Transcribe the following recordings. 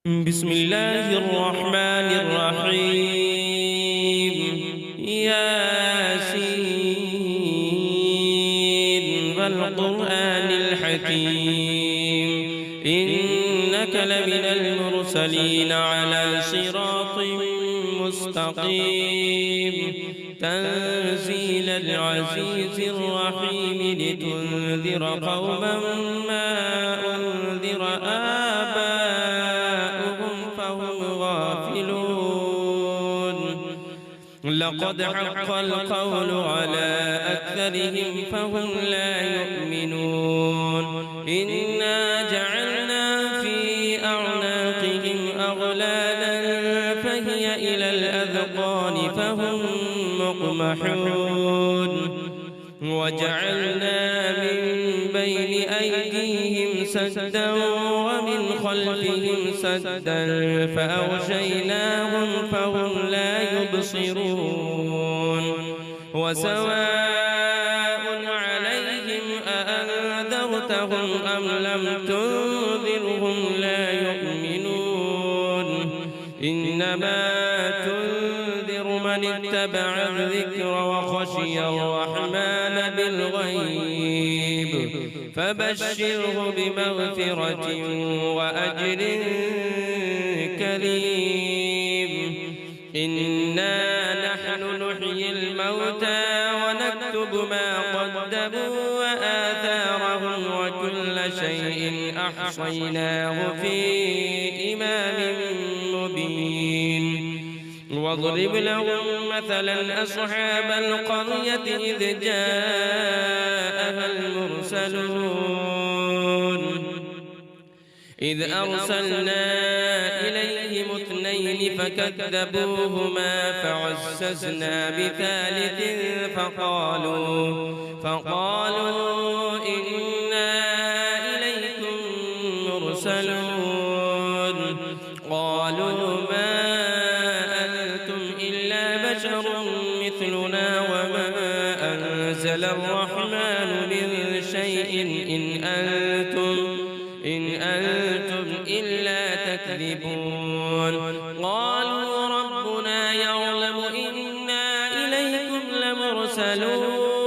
بسم الله الرحمن الرحيم. ياسين والقرآن الحكيم إنك لمن المرسلين على صراط مستقيم تنزيل العزيز الرحيم لتنذر قوما ما أنذر آباؤهم فهم غافلون. لقد حق القول على أكثرهم فهم لا يؤمنون. إنا جعلنا في أعناقهم أغلالا فهي إلى الأذقان فهم مقمحون. وجعلنا من بين أيديهم سدا ومن خلفهم سدا فأغشيناهم فهم لا يبصرون. وسواء عليهم أأنذرتهم أم لم تنذرهم لا يؤمنون. إنما تنذر من اتبع الذكر وخشي الرحمن بالغيب فبشره بمغفرة وأجر كريم. إنا نحن نحيي الموتى ونكتب ما قدموا وآثارهم وكل شيء أحصيناه في إمام مبين. واضرب لهم مثلا أصحاب القرية إذ جاءها المرسلون إذ أرسلنا إليهم اثنين فكذبوهما فعززنا بثالث فقالوا إنا إليكم مرسلون. قالوا ما أنتم إلا بشر مثلنا وما أنزل الرحمن من شيء إن أنتم إلا تكذبون. قالوا ربنا يعلم إنا إليكم لمرسلون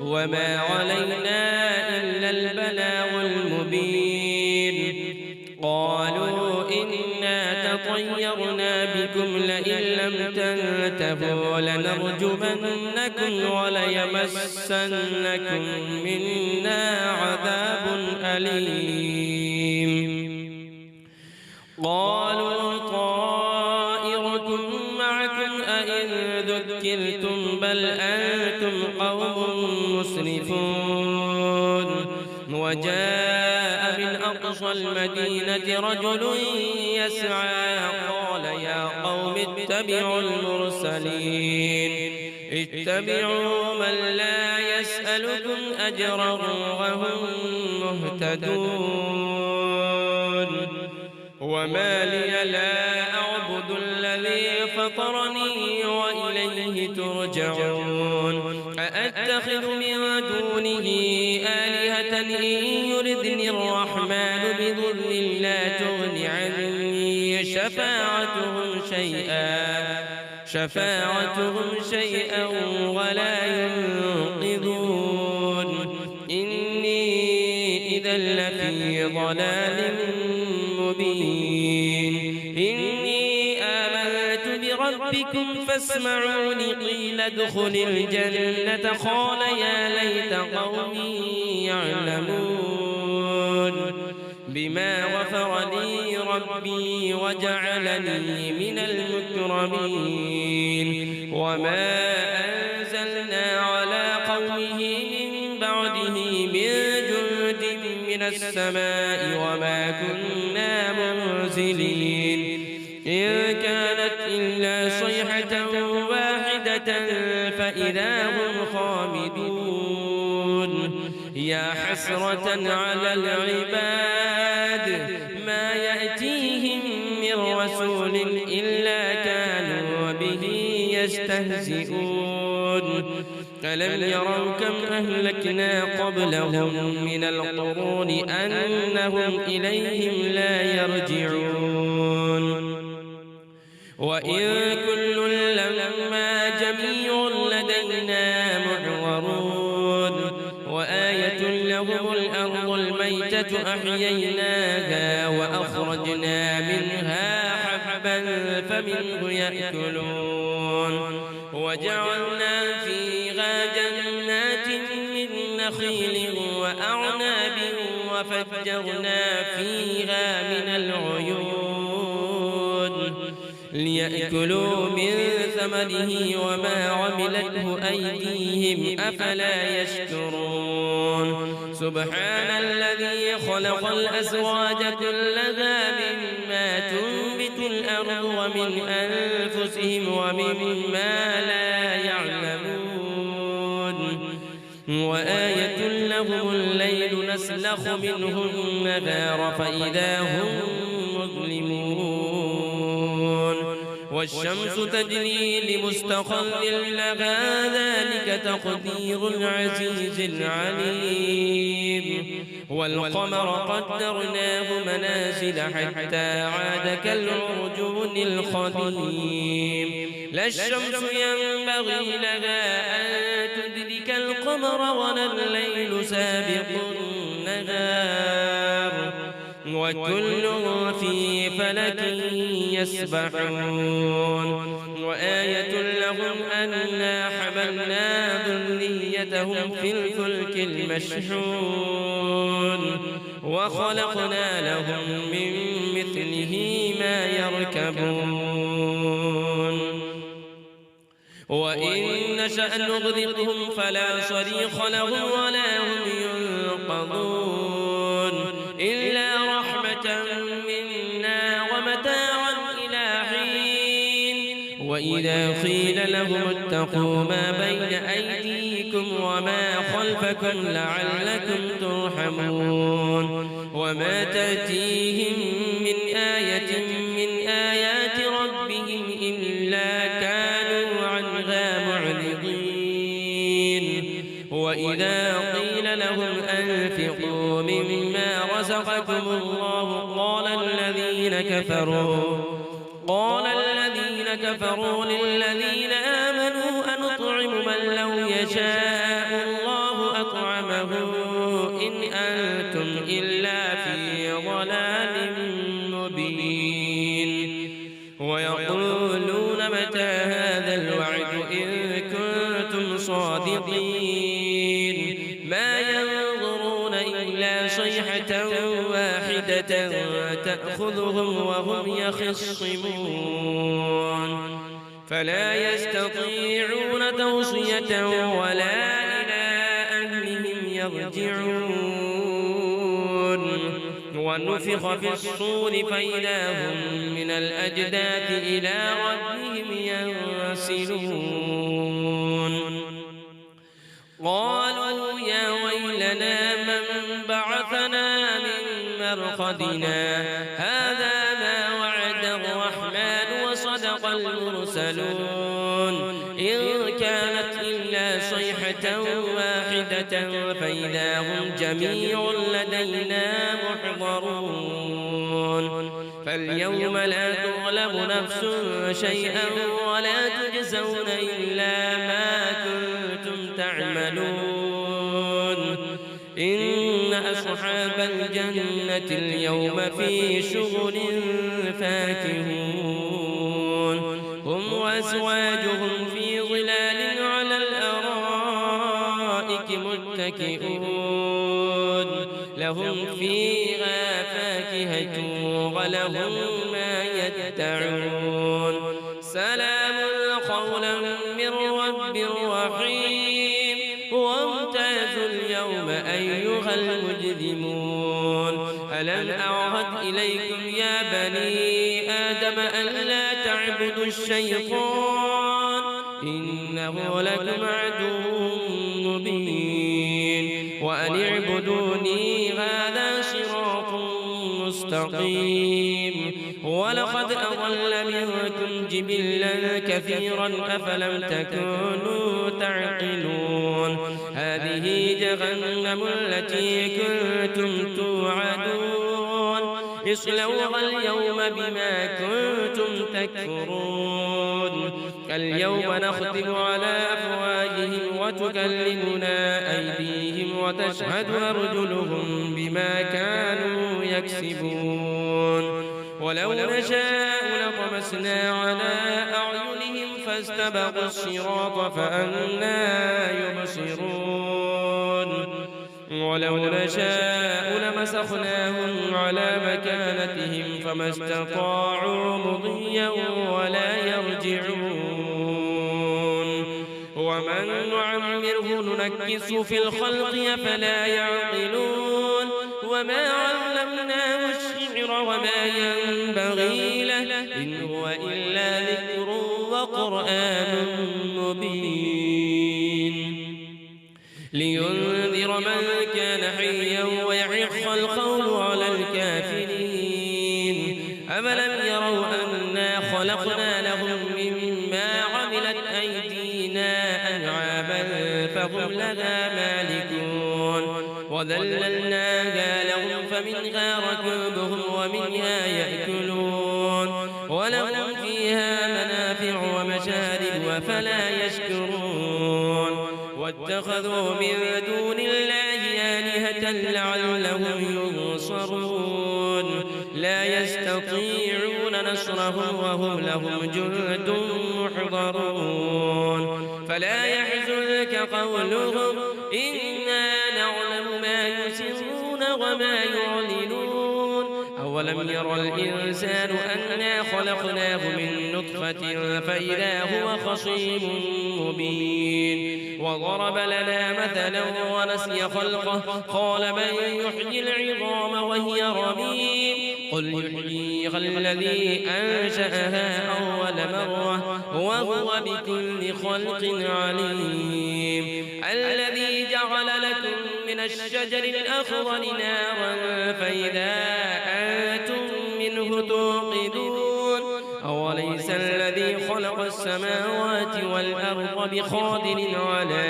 وما علينا إلا البلاغ المبين. قالوا إنا تطيرنا بكم لئن لم تنتهوا لنرجمنكم وليمسنكم منا عذاب أليم. قالوا طائركم معكم أئن ذكرتم بل أنتم قوم مسرفون. وجاء من أقصى المدينة رجل يسعى قال يا قوم اتبعوا المرسلين اتبعوا من لا يسألكم أجرا وهم مهتدون. وما لي لا أعبد الذي فطرني وإليه ترجعون. أأتخذ من دونه آلهة إن يردني الرحمن بضر لا تغن عني شفاعتهم شيئا ولا ينقذون. إني إذا لفي ضلال مبين. إني آمنت بربكم فاسمعوني قيل ادخل الجنة قال يا ليت قومي يعلمون بما غفر لي ربي وجعلني من المكرمين. وما أنزلنا على قومه من بعده من جند من السماء وما كنا منزلين. إن كانت إلا صيحة واحدة فإذا هم خامدون. يا حسرة على العباد ما يأتيهم من رسول إلا كانوا به يستهزئون. ألم يروا كم أهلكنا قبلهم من القرون أنهم إليهم لا يرجعون وإن كل لما جميع لدينا محضرون وآية لهم الأرض الميتة أحييناها وأخرجنا منها حبا فمنه يأكلون وجعلنا فيها جنات من نخيل وأعناب وفجرنا فيها من العيون ليأكلوا من ثمره وما عملته أيديهم أفلا يشكرون سبحان الذي خلق الأزواج كلها مما تنبت الأرض ومن أنفسهم ومما لا يعلمون وآية لهم الليل نسلخ منه النهار فإذا هم مظلمون والشمس تجري لمستقر لها ذلك تقدير العزيز العليم والقمر قدرناه منازل حتى عاد كالعرجون القديم لا الشمس ينبغي لها أن تدرك القمر ولا الليل سابق النهار وكل في فلك يسبحون وآية لهم أنا حملنا ذريتهم في الفلك المشحون وخلقنا لهم من مثله ما يركبون وإن نشأ نغرقهم فلا صريخ لهم ولا هم ينقذون إلا رحمة منا ومتاعا إلى حين وإذا قيل لهم اتقوا ما بين أيديكم وما خلفكم لعلكم ترحمون وما تأتيهم من آية من آيات ربهم إلا كانوا عنها معرضين وإذا قيل لهم أنفقوا مما رزقكم الله قال الذين كفروا للذين آمنوا أنطعم من لو يشاء الله أطعمه إن أنتم إلا في ضلال مبين ويقولون متى هذا الوعد إن كنتم صادقين ما ينظرون إلا صيحة واحدة تأخذهم وهم يخصمون فلا يستطيعون توصية ولا إلى أهلهم يرجعون ونفخ في الصور فإذا هم من الأجداث إلى ربهم ينسلون قالوا يا ويلنا من بعثنا من مرقدنا هذا ما وعد الرحمن وصدق المرسلون إن كانت إلا صيحة واحدة فإذا هم جميع لدينا محضرون فاليوم لا تظلم نفس شيئا ولا تجزون إلا ما كنتم تعملون إن أصحاب الجنة اليوم في شغل فاكهون هم وأزواجهم في ظلال على الأرائك متكئون لهم فيها فاكهة ولهم ما يدعون سلام قولا من رب رحيم وامتازوا اليوم أيها المجرمون ألم أعهد إليكم يا بني آدم ألا تعبدوا الشيطان إنه لكم عدو مبين وأن اعبدوني هذا صراط مستقيم ولقد أضل منكم جبلا كثيرا أفلم تكونوا تعقلون هذه جهنم التي كنتم توعدون اصلوها اليوم بما كنتم تكفرون اليوم نختم على أفواههم وتكلمنا أيديهم وتشهد أرجلهم بما كانوا يكسبون ولو نشاء لطمسنا على أعينهم فاستبقوا الصراط فأنى يبصرون ولو نشاء لمسخناهم على مكانتهم فما استطاعوا مضيا ولا يرجعون ومن نعمره ننكسه في الخلق أفلا يعقلون وما علمناه الشعر وما ينبغي له إن هو إلا ذكر وقرآن مبين لينذر من كان حيا ويحق القول على الكافرين أفلم يروا أنا خلقنا لهم مما عملت أيدينا أنعاما فهم لها مالكون وذللناها لهم فمنها ركوبهم ومنها يأكلون ولهم فيها منافع ومشارب أفلا يشكرون واتخذوا من دون الله آلهة لعلهم ينصرون لا يستطيعون نصرهم وهم لهم جند محضرون فلا يحزنك قولهم إنا نعلم ما يسرون وما يعلنون أولم ير الإنسان أنا خلقناه من نطفة فإذا هو خصيم مبين وضرب لنا مثلا ونسي خلقه قال من يحيي العظام وهي رميم قل يحييها الذي أنشأها أول مرة وهو بكل خلق عليم الذي جعل لكم من الشجر الأخضر نارا فإذا أنتم منه توقدون أوليس الذي خلق السماوات والأرض بقادر على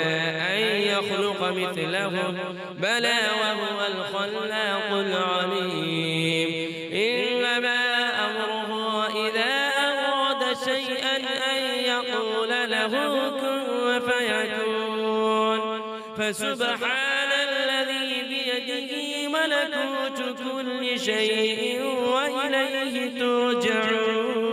أن يخلق مثلهم بلى وهو الخلاق العليم إنما أمره إذا أراد شيئا أن يقول له كن فيكون فسبحان الذي بيده ملكوت كل شيء وإليه ترجعون